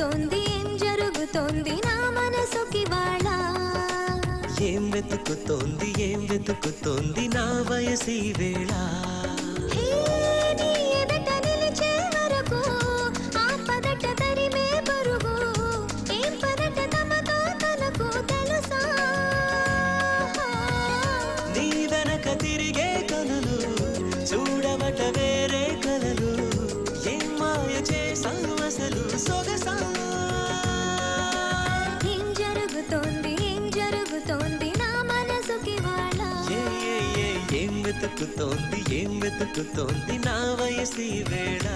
జరుగుతోంది ఏం జరుగుతోంది నా మనసుకి వాళ్ళ ఏం వెతుకుతోంది నా వయసి వేళ నీ ఎదట నిలిచే వరకు ఆ పదట తరిమే పరుగు ఏం పదట తమతో తనకు తెలుసా నీ వెనక తిరిగే కనులు చూడవట వేరే కలలు ఏం మాయ చేసావు అసలు సొగసా ఏం జరుగుతోంది నా మనసుకి వాళ్ళ ఏం వెతుకుతోంది నా వయసి వేళ